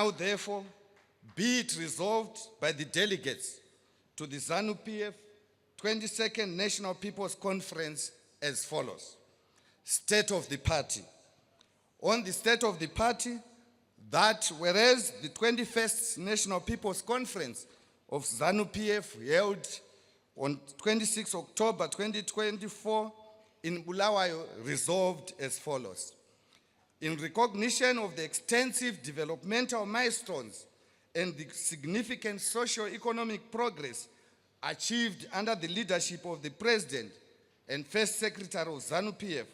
Now, therefore, be it resolved by the delegates to the Zanu-PF 22nd National People's Conference as follows. State of the party. On the state of the party, that whereas the 21st National People's Conference of Zanu-PF held on 26 October 2024 in Bulawayo resolved as follows. In recognition of the extensive developmental milestones and the significant socio-economic progress achieved under the leadership of the President and First Secretary of Zanu-PF,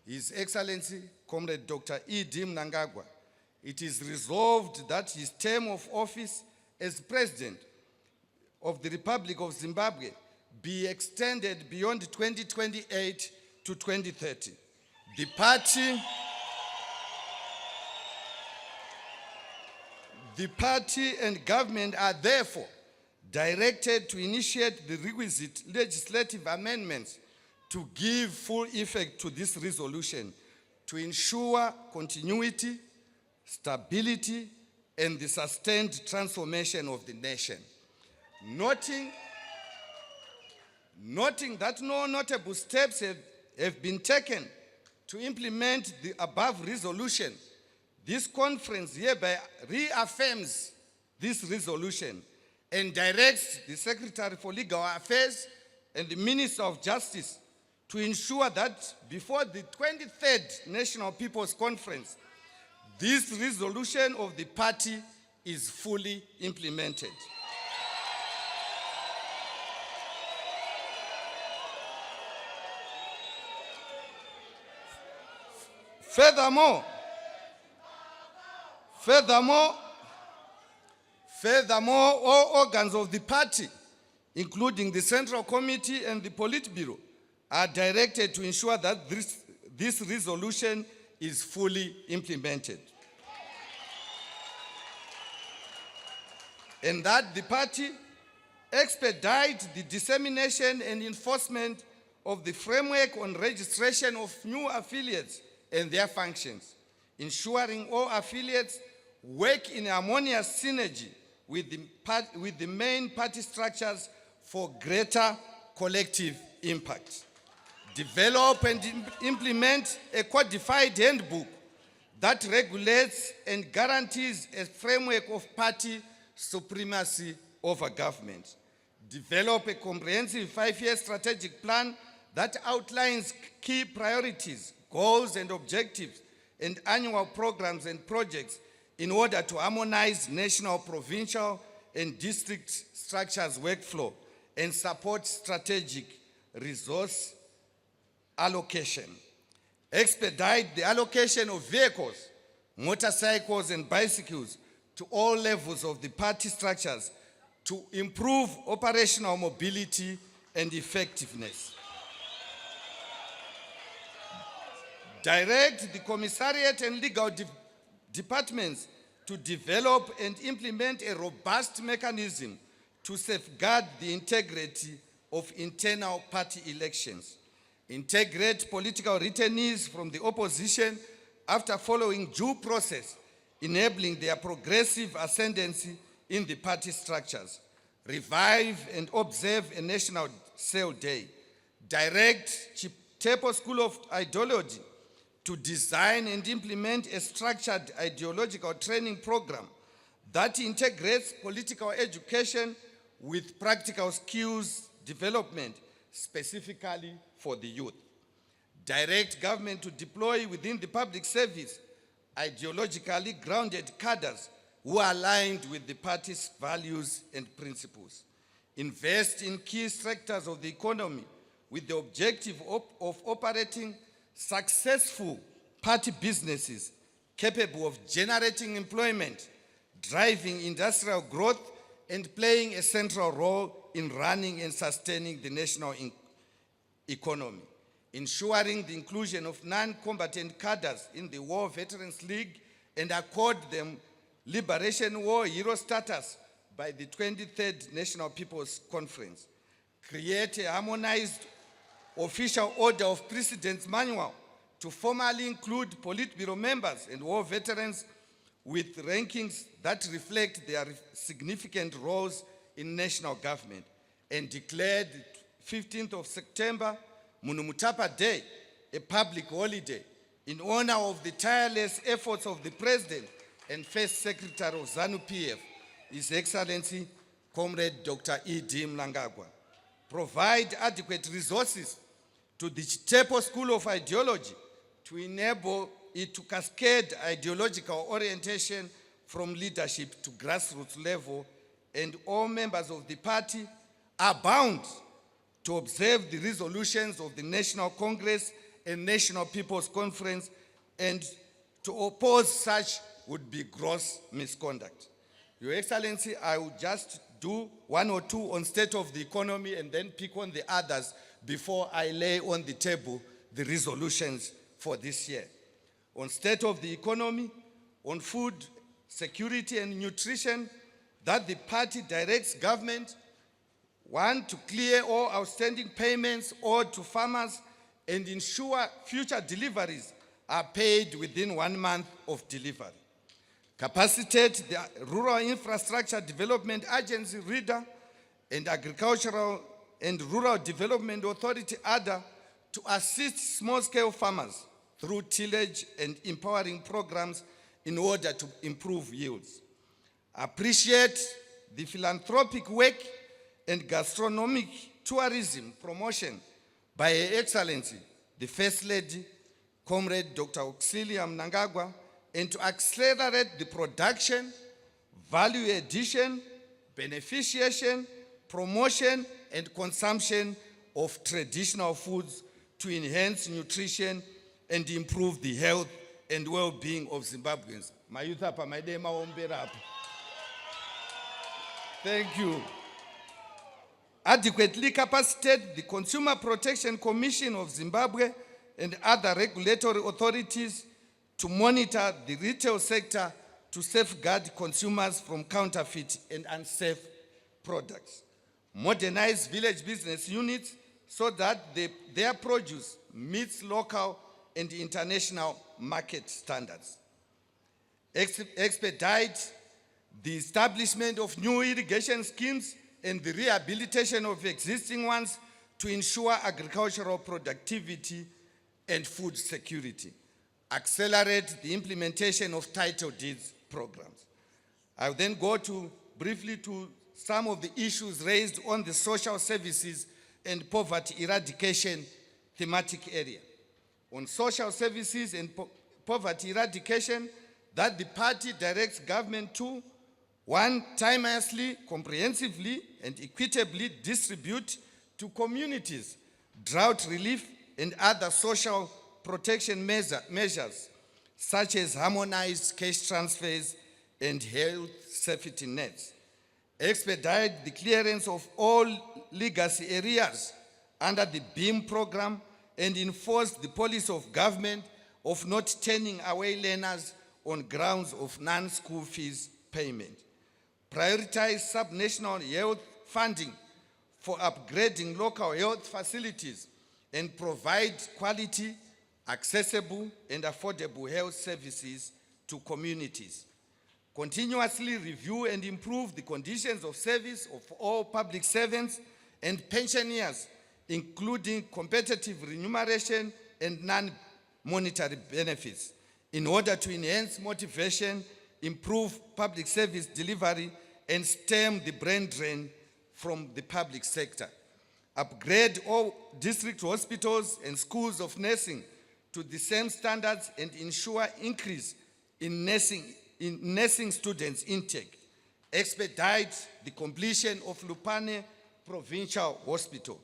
His Excellency Comrade Dr. E.D. Mnangagwa, it is resolved that his term of office as President of the Republic of Zimbabwe be extended beyond 2028 to 2030. The party and government are therefore directed to initiate the requisite legislative amendments to give full effect to this resolution to ensure continuity, stability, and the sustained transformation of the nation. Noting that no notable steps have been taken to implement the above resolution, this conference hereby reaffirms this resolution and directs the Secretary for Legal Affairs and the Minister of Justice to ensure that before the 23rd National People's Conference, this resolution of the party is fully implemented. Furthermore, all organs of the party, including the Central Committee and the Politburo, are directed to ensure that this resolution is fully implemented. And that the party expedite the dissemination and enforcement of the framework on registration of new affiliates and their functions, ensuring all affiliates work in harmonious synergy with the main party structures for greater collective impact. Develop and implement a codified handbook that regulates and guarantees a framework of party supremacy over government. Develop a comprehensive 5-year strategic plan that outlines key priorities, goals and objectives, and annual programs and projects in order to harmonize national, provincial, and district structures workflow and support strategic resource allocation. Expedite the allocation of vehicles, motorcycles, and bicycles to all levels of the party structures to improve operational mobility and effectiveness. Direct the commissariat and legal departments to develop and implement a robust mechanism to safeguard the integrity of internal party elections. Integrate political returnees from the opposition after following due process, enabling their progressive ascendancy in the party structures. Revive and observe a national sale day. Direct Chitepo School of Ideology to design and implement a structured ideological training program that integrates political education with practical skills development, specifically for the youth. Direct government to deploy within the public service ideologically grounded cadres who are aligned with the party's values and principles. Invest in key sectors of the economy with the objective of operating successful party businesses capable of generating employment, driving industrial growth, and playing a central role in running and sustaining the national economy. Ensuring the inclusion of non-combatant cadres in the War Veterans League and accord them Liberation War hero status by the 23rd National People's Conference. Create a harmonized official order of precedence manual to formally include Politburo members and war veterans with rankings that reflect their significant roles in national government, and declared 15th of September, Munumutapa Day, a public holiday in honor of the tireless efforts of the President and First Secretary of Zanu-PF, His Excellency Comrade Dr. E.D. Mnangagwa. Provide adequate resources to the Chitepo School of Ideology to enable it to cascade ideological orientation from leadership to grassroots level, and all members of the party are bound to observe the resolutions of the National Congress and National People's Conference, and to oppose such would be gross misconduct. Your Excellency, I will just do one or two on state of the economy and then pick on the others before I lay on the table the resolutions for this year. On state of the economy, on food security and nutrition, that the party directs government, one, to clear all outstanding payments owed to farmers and ensure future deliveries are paid within 1 month of delivery. Capacitate the Rural Infrastructure Development Agency, RIDA, and Agricultural and Rural Development Authority, ADA, to assist small-scale farmers through tillage and empowering programs in order to improve yields. Appreciate the philanthropic work and gastronomic tourism promotion by Her Excellency, the First Lady, Comrade Dr. Auxilia Mnangagwa, and to accelerate the production, value addition, beneficiation, promotion, and consumption of traditional foods to enhance nutrition and improve the health and well-being of Zimbabweans. My youth up, my day, my up. Thank you. Adequately capacitate the Consumer Protection Commission of Zimbabwe and other regulatory authorities to monitor the retail sector to safeguard consumers from counterfeit and unsafe products. Modernize village business units so that their produce meets local and international market standards. Expedite the establishment of new irrigation schemes and the rehabilitation of existing ones to ensure agricultural productivity and food security. Accelerate the implementation of title deeds programs. I'll then go briefly to some of the issues raised on the social services and poverty eradication thematic area. On social services and poverty eradication, that the party directs government to, one, timelessly, comprehensively, and equitably distribute to communities drought relief and other social protection measures, such as harmonized cash transfers and health safety nets. Expedite the clearance of all legacy areas under the BEAM program and enforce the policy of government of not turning away learners on grounds of non-school fees payment. Prioritize subnational health funding for upgrading local health facilities and provide quality, accessible, and affordable health services to communities. Continuously review and improve the conditions of service of all public servants and pensioners, including competitive remuneration and non-monetary benefits, in order to enhance motivation, improve public service delivery, and stem the brain drain from the public sector. Upgrade all district hospitals and schools of nursing to the same standards and ensure increase in nursing students intake. Expedite the completion of Lupane Provincial Hospital.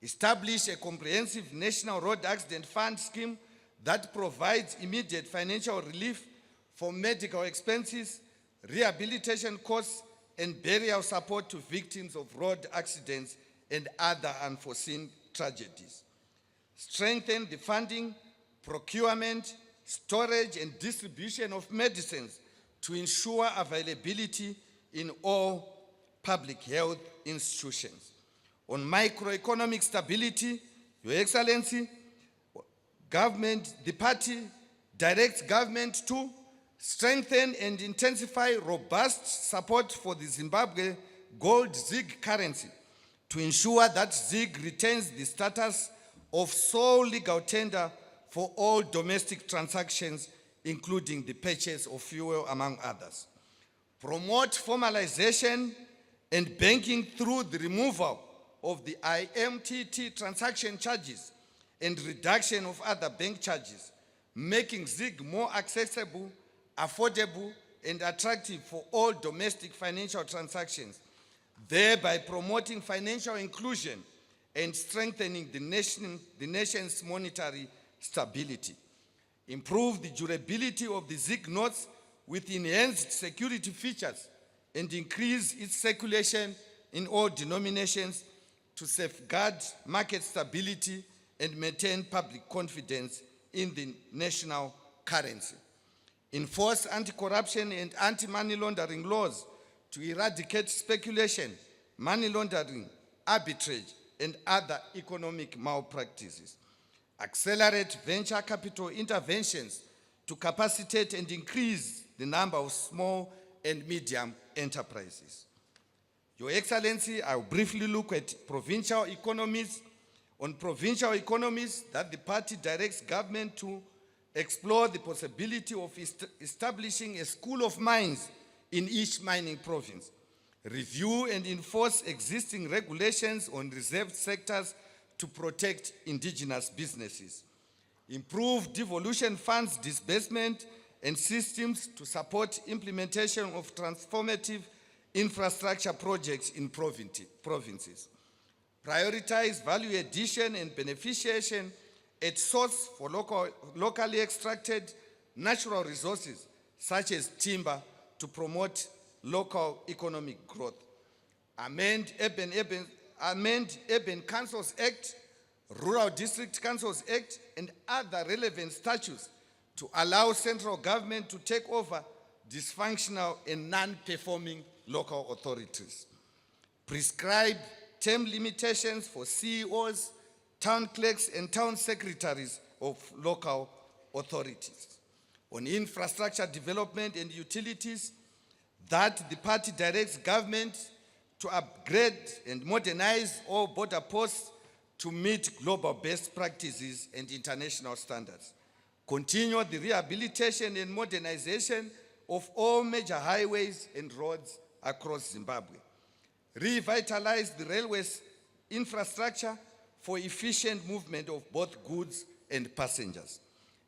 Establish a comprehensive National Road Accident Fund scheme that provides immediate financial relief for medical expenses, rehabilitation costs, and burial support to victims of road accidents and other unforeseen tragedies. Strengthen the funding, procurement, storage, and distribution of medicines to ensure availability in all public health institutions. On microeconomic stability, Your Excellency, the party directs government to Strengthen and intensify robust support for the Zimbabwe gold ZiG currency to ensure that ZiG retains the status of sole legal tender for all domestic transactions, including the purchase of fuel, among others. Promote formalization and banking through the removal of the IMTT transaction charges and reduction of other bank charges, making ZiG more accessible, affordable, and attractive for all domestic financial transactions, thereby promoting financial inclusion and strengthening the nation's monetary stability. Improve the durability of the ZiG notes with enhanced security features and increase its circulation in all denominations to safeguard market stability and maintain public confidence in the national currency. Enforce anti-corruption and anti-money laundering laws to eradicate speculation, money laundering, arbitrage, and other economic malpractices. Accelerate venture capital interventions to capacitate and increase the number of small and medium enterprises. Your Excellency, I will briefly look at provincial economies. On provincial economies, that the party directs government to explore the possibility of establishing a school of mines in each mining province. Review and enforce existing regulations on reserved sectors to protect indigenous businesses. Improve devolution funds disbursement and systems to support implementation of transformative infrastructure projects in provinces. Prioritize value addition and beneficiation at source for locally extracted natural resources such as timber to promote local economic growth. Amend Urban Councils Act, Rural District Councils Act, and other relevant statutes to allow central government to take over dysfunctional and non-performing local authorities. Prescribe term limitations for CEOs, town clerks, and town secretaries of local authorities. On infrastructure development and utilities, that the party directs government to upgrade and modernize all border posts to meet global best practices and international standards. Continue the rehabilitation and modernization of all major highways and roads across Zimbabwe. Revitalize the railways infrastructure for efficient movement of both goods and passengers.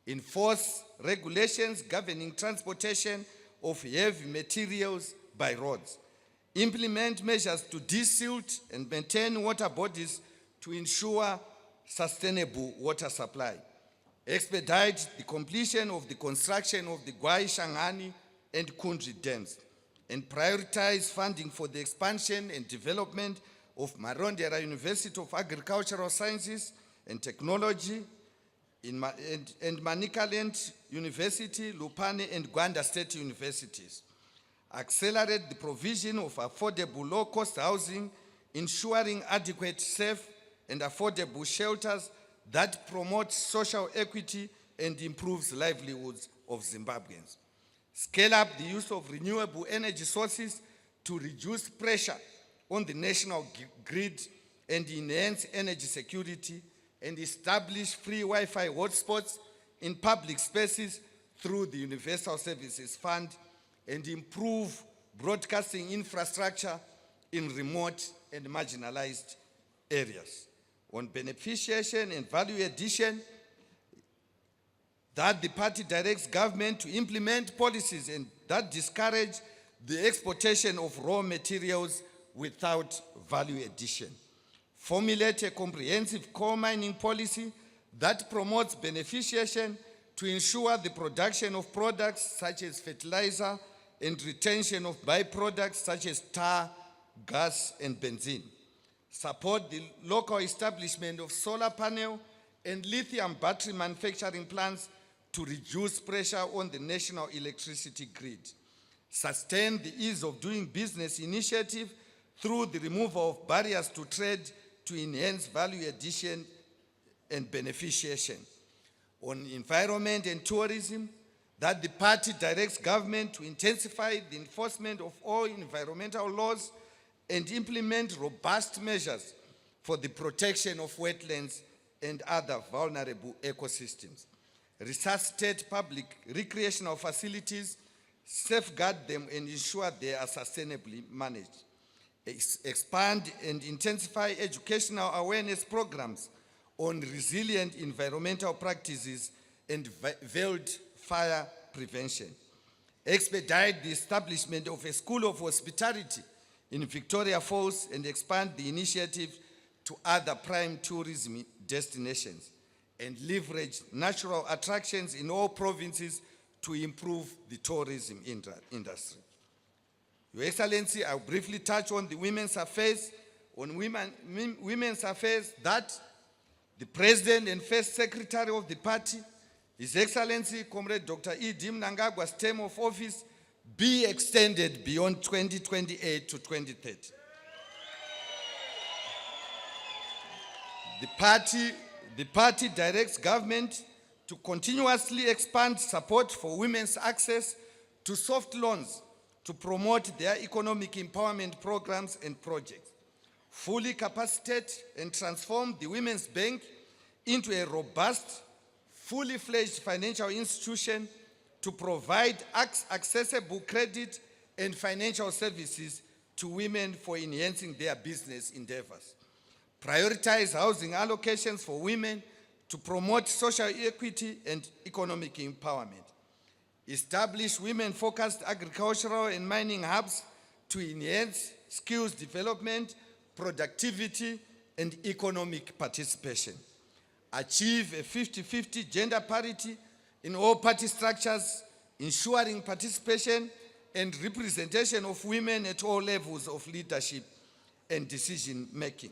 Enforce regulations governing transportation of heavy materials by roads. Implement measures to desilt and maintain water bodies to ensure sustainable water supply. Expedite the completion of the construction of the Gwai, Shangani, and Kundri dams, and prioritize funding for the expansion and development of Marondera University of Agricultural Sciences and Technology and Manicaland University, Lupane, and Gwanda State Universities. Accelerate the provision of affordable low-cost housing, ensuring adequate, safe, and affordable shelters that promote social equity and improves livelihoods of Zimbabweans. Scale up the use of renewable energy sources to reduce pressure on the national grid and enhance energy security, and establish free Wi-Fi hotspots in public spaces through the Universal Services Fund, and improve broadcasting infrastructure in remote and marginalized areas. On beneficiation and value addition, that the party directs government to implement policies and that discourage the exportation of raw materials without value addition. Formulate a comprehensive coal mining policy that promotes beneficiation to ensure the production of products such as fertilizer and retention of byproducts such as tar, gas, and benzene. Support the local establishment of solar panel and lithium battery manufacturing plants to reduce pressure on the national electricity grid. Sustain the ease of doing business initiative through the removal of barriers to trade to enhance value addition and beneficiation. On environment and tourism, that the party directs government to intensify the enforcement of all environmental laws and implement robust measures for the protection of wetlands and other vulnerable ecosystems, resuscitate public recreational facilities, safeguard them and ensure they are sustainably managed, expand and intensify educational awareness programs on resilient environmental practices and veiled fire prevention, expedite the establishment of a school of hospitality in Victoria Falls and expand the initiative to other prime tourism destinations, and leverage natural attractions in all provinces to improve the tourism industry. Your Excellency, I'll briefly touch on the women's affairs. On women's affairs, that the President and First Secretary of the party, His Excellency Comrade Dr. E.D. Mnangagwa's term of office be extended beyond 2028 to 2030. The party directs government to continuously expand support for women's access to soft loans to promote their economic empowerment programs and projects, fully capacitate and transform the Women's Bank into a robust, fully fledged financial institution to provide accessible credit and financial services to women for enhancing their business endeavors. Prioritize housing allocations for women to promote social equity and economic empowerment. Establish women-focused agricultural and mining hubs to enhance skills development, productivity, and economic participation. Achieve a 50-50 gender parity in all party structures, ensuring participation and representation of women at all levels of leadership and decision-making.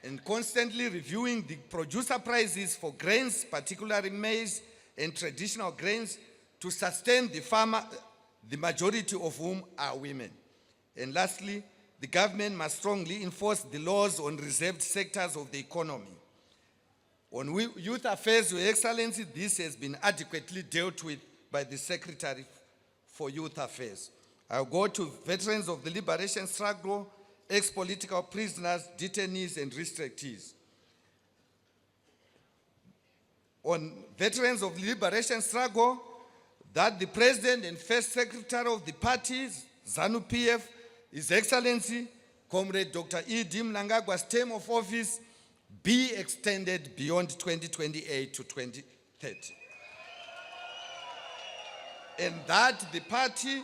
And constantly reviewing the producer prices for grains, particularly maize and traditional grains, to sustain the farmer, the majority of whom are women. And lastly, the government must strongly enforce the laws on reserved sectors of the economy. On youth affairs, Your Excellency, this has been adequately dealt with by the Secretary for Youth Affairs. I'll go to veterans of the liberation struggle, ex-political prisoners, detainees, and restrictees. On veterans of the liberation struggle, that the President and First Secretary of the parties, Zanu-PF, His Excellency, Comrade Dr. E.D. Mnangagwa's term of office be extended beyond 2028 to 2030. And that the party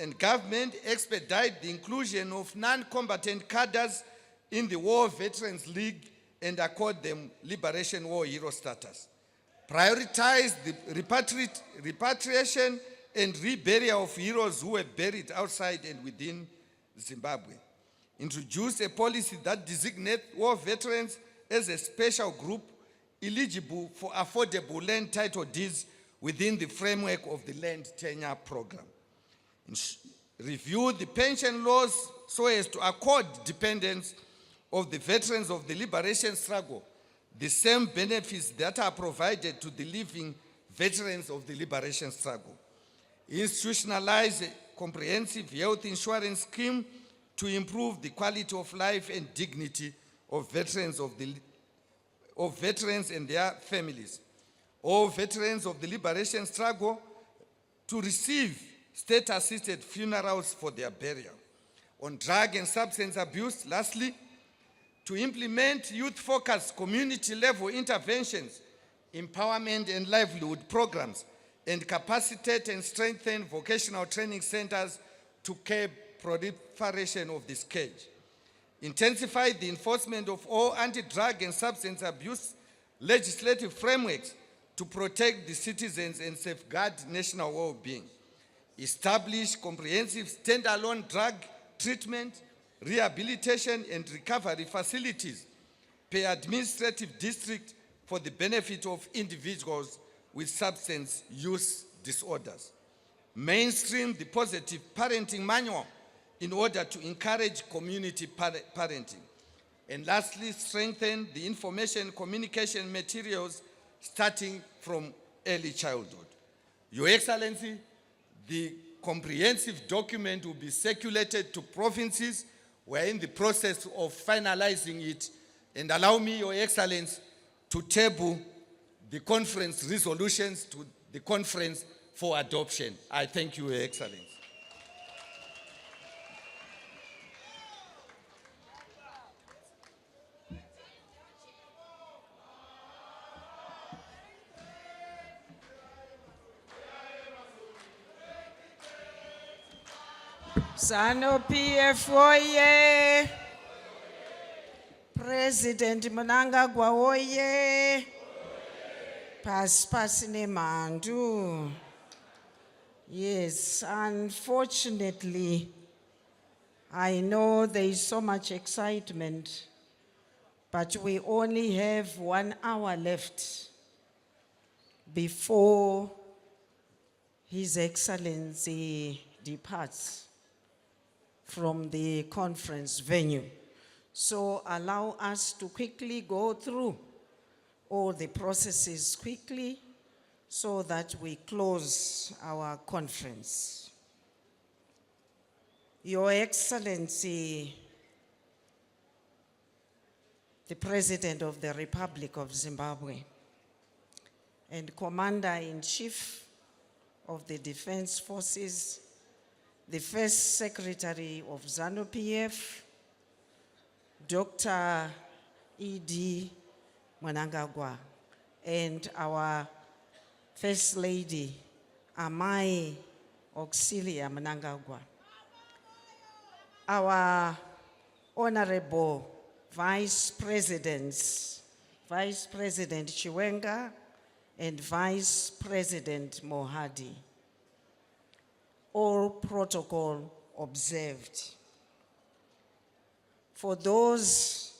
and government expedite the inclusion of non-combatant cadres in the War Veterans League and accord them Liberation War Hero status. Prioritize the repatriation and reburial of heroes who were buried outside and within Zimbabwe. Introduce a policy that designates war veterans as a special group eligible for affordable land title deeds within the framework of the land tenure program. Review the pension laws so as to accord dependents of the veterans of the liberation struggle the same benefits that are provided to the living veterans of the liberation struggle. Institutionalize a comprehensive health insurance scheme to improve the quality of life and dignity of veterans and their families. All veterans of the liberation struggle to receive state-assisted funerals for their burial. On drug and substance abuse, lastly, to implement youth-focused community-level interventions, empowerment and livelihood programs, and capacitate and strengthen vocational training centers to curb proliferation of the scourge. Intensify the enforcement of all anti-drug and substance abuse legislative frameworks to protect the citizens and safeguard national well-being. Establish comprehensive standalone drug treatment, rehabilitation, and recovery facilities per administrative district for the benefit of individuals with substance use disorders. Mainstream the positive parenting manual in order to encourage community parenting. And lastly, strengthen the information communication materials starting from early childhood. Your Excellency, the comprehensive document will be circulated to provinces. We're in the process of finalizing it, and allow me, Your Excellency, to table the conference resolutions to the conference for adoption. I thank you, Your Excellency. Zanu-PF oye. President Mnangagwa oye. Pasi nemandu. Yes, unfortunately, I know there is so much excitement, but we only have 1 hour left before His Excellency departs from the conference venue. So allow us to quickly go through all the processes quickly so that we close our conference. Your Excellency, the President of the Republic of Zimbabwe and Commander-in-Chief of the Defense Forces, the First Secretary of Zanu-PF, Dr. E.D. Mnangagwa, and our First Lady, Amai Auxilia Mnangagwa, our Honorable Vice Presidents, Vice President Chiwenga and Vice President Mohadi, all protocol observed. For those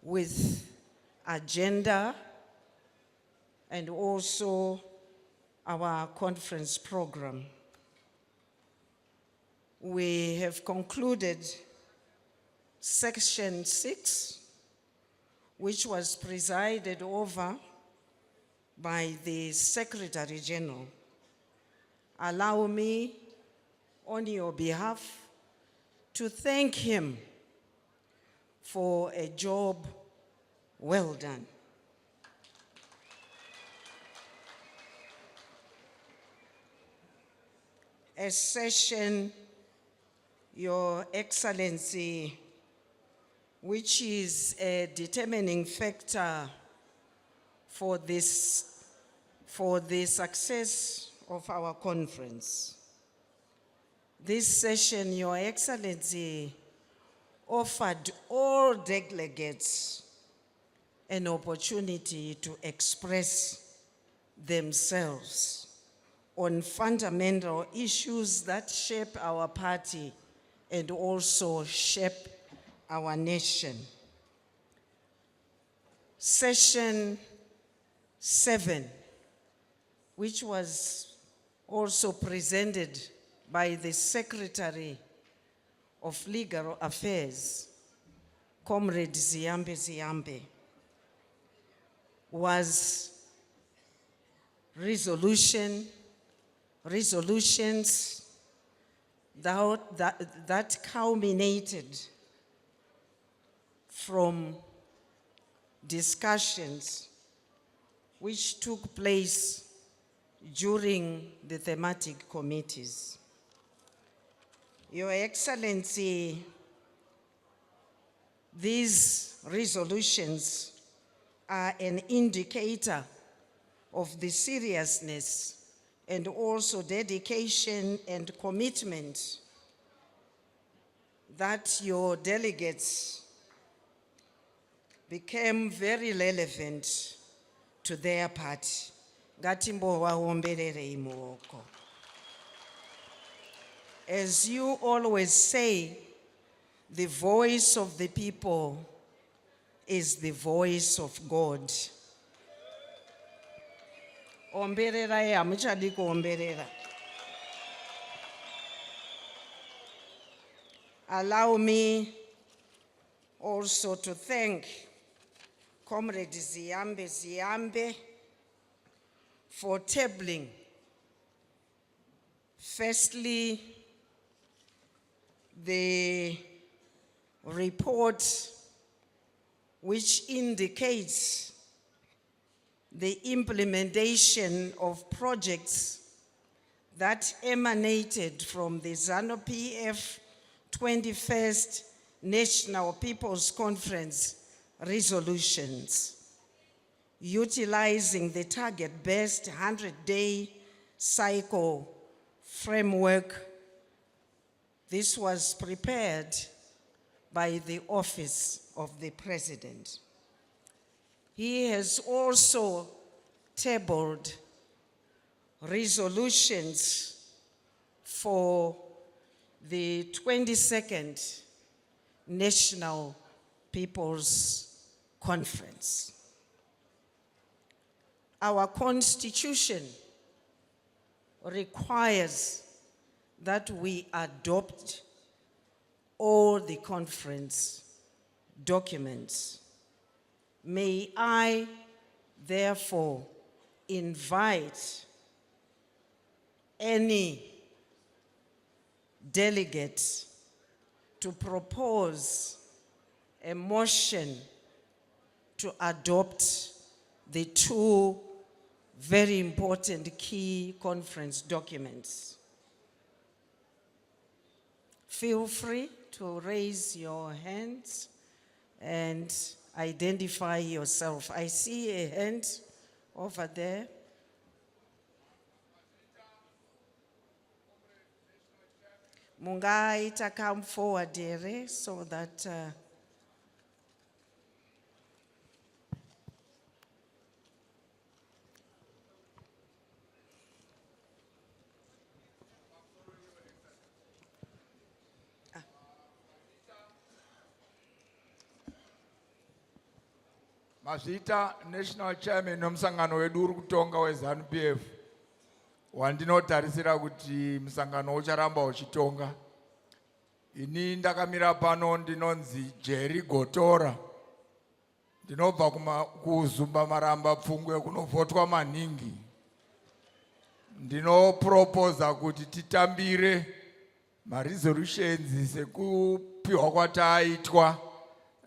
with agenda and also our conference program, we have concluded section 6, which was presided over by the Secretary General. Allow me, on your behalf, to thank him for a job well done. A session, Your Excellency, which is a determining factor for the success of our conference. This session, Your Excellency, offered all delegates an opportunity to express themselves on fundamental issues that shape our party and also shape our nation. Session 7, which was also presented by the Secretary of Legal Affairs, Comrade Ziyambe, was resolutions that culminated from discussions which took place during the thematic committees. Your Excellency, these resolutions are an indicator of the seriousness and also dedication and commitment that your delegates became very relevant to their party. As you always say, the voice of the people is the voice of God. Omberera ya mchadiko omberera. Allow me also to thank Comrade Ziyambe for tabling. Firstly, the report which indicates the implementation of projects that emanated from the Zanu-PF 21st National People's Conference resolutions, utilizing the target-based 100-day cycle framework. This was prepared by the Office of the President. He has also tabled resolutions for the 22nd National People's Conference. Our Constitution requires that we adopt all the conference documents. May I therefore invite any delegate to propose a motion to adopt the two very important key conference documents. Feel free to raise your hands and identify yourself. I see a hand over there. Mungaita, come forward here so that Mazita National Chairman nomsangano wedu uri kutonga weZanu-PF. Wandinotarisira kuti msangano ucharamba uchitonga. Ini ndakamira pano ndinonzi Jerry Gotora. Ndinobva kuzumba maramba pfungwe kunovhotwa maningi. Ndinoproposa kuti titambire resolutions sekupiwa kwataitwa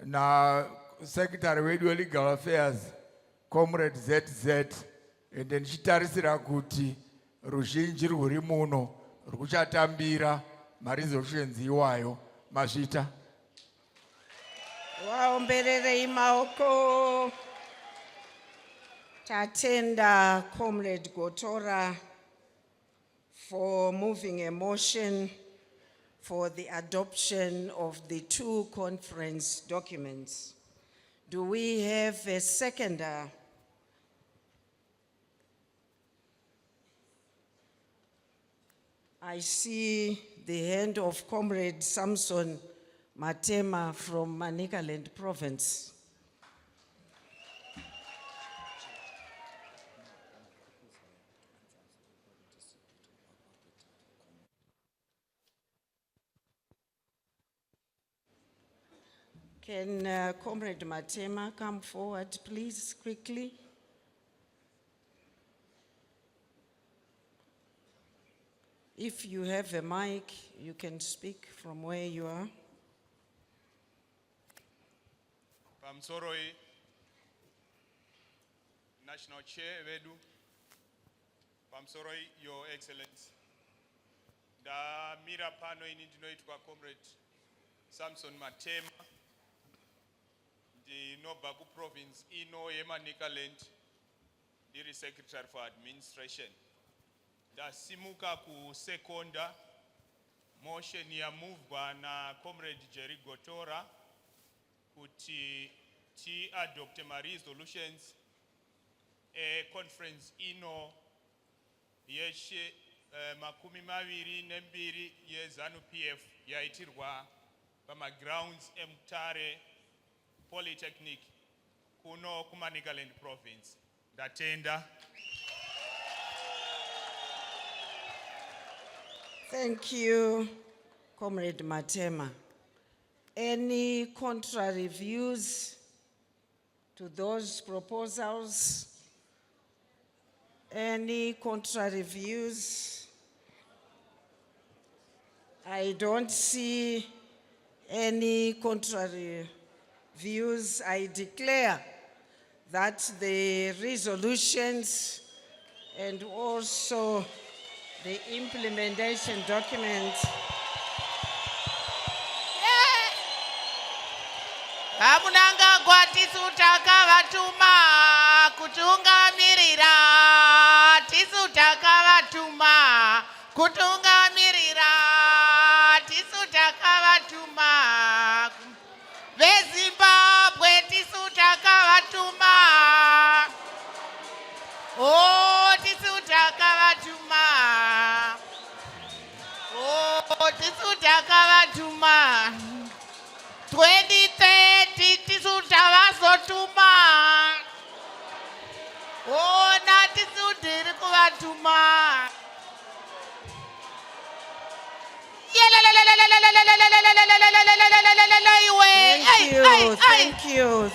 na Secretary wedu Legal Affairs, Comrade ZZ, and then ndichitarisira kuti ruzhinji rwuri muno rwuchatambira resolutions iwayo. Mazvita. waombererei maoko. Tatenda Comrade Gotora for moving a motion for the adoption of the two conference documents. Do we have a seconder? I see the hand of Comrade Samson Matema from Manicaland Province. Can Comrade Matema come forward, please, quickly? If you have a mic, you can speak from where you are. Pamsoroi, National Chair Vedu, Pamsoroi, Your Excellency. Da mira pano inindinoitwa Comrade Samson Matema. The Nobagu Province, ino Manicaland, the Secretary for Administration. Da simuka ku seconda motion ya move na Comrade Jerry Gotora kuti ti adopt ma resolutions conference ino yeshe makumi maviri nembiri ye Zanu-PF yaitirwa pama grounds Mtare Polytechnic kuno Manicaland Province. Datenda. Thank you, Comrade Matema. Any contrary views to those proposals? Any contrary views? I don't see any contrary views. I declare that the resolutions and also the implementation document Mnangagwa tisutaka vatuma kutungamirira, tisutaka vatuma kutungamirira, tisutaka vatuma veZimbabwe, tisutaka vatuma, oh tisutaka vatuma, oh tisutaka vatuma. 2030 tisuta vasotuma. Oh, na tisudiri kuvatuma. Thank you.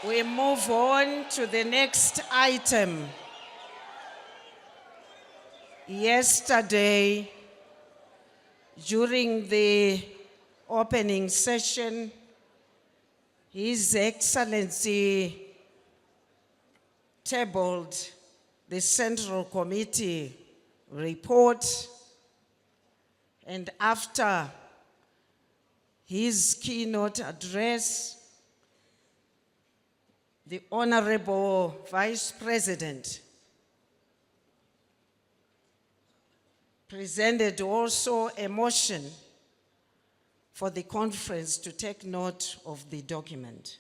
We move on to the next item. Yesterday, during the opening session, His Excellency tabled the Central Committee report, and after his keynote address, the Honorable Vice President presented also a motion for the conference to take note of the document.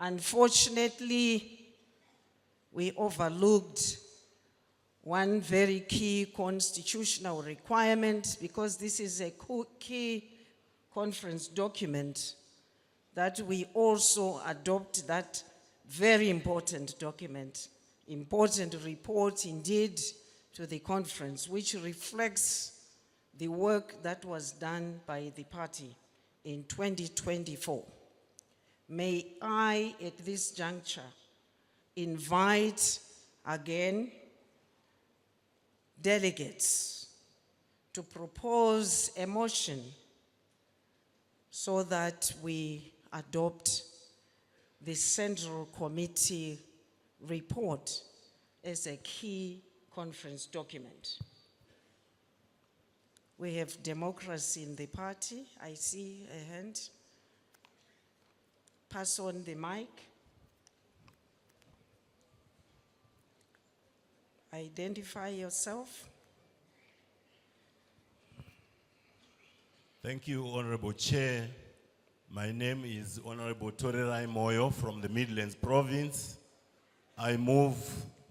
Unfortunately, we overlooked one very key constitutional requirement, because this is a key conference document, that we also adopt that very important document, important report indeed, to the conference, which reflects the work that was done by the party in 2024. May I, at this juncture, invite again delegates to propose a motion so that we adopt the Central Committee report as a key conference document. We have democracy in the party. I see a hand. Pass on the mic. Identify yourself. Thank you, Honorable Chair. My name is Honorable Torerai Moyo from the Midlands Province. I move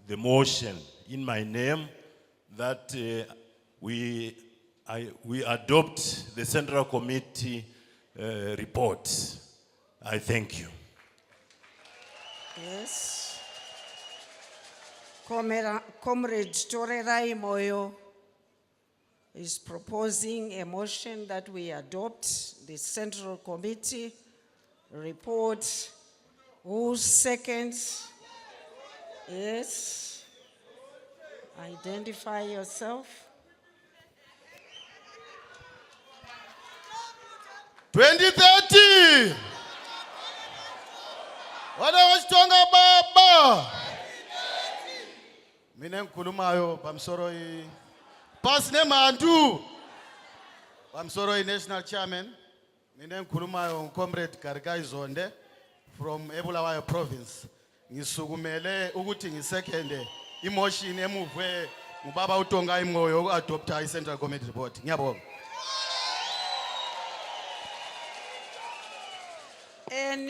the motion in my name that we adopt the Central Committee report. I thank you. Yes. Comrade Torerai Moyo is proposing a motion that we adopt the Central Committee report. Who seconds? Yes. Identify yourself. 2030. Wadawachitonga baba. Mina nkhulumayo pamsoro pasine mantu. Pamsoro National Chairman. Mina nkhulumayo Comrade Karigai Zonde from Ebulawayo Province. Ngisukumele ukuthi ngisekhende emotion emuve ngubaba uTonga Moyo uadopta i-Central Committee report. Ngiyabonga. Any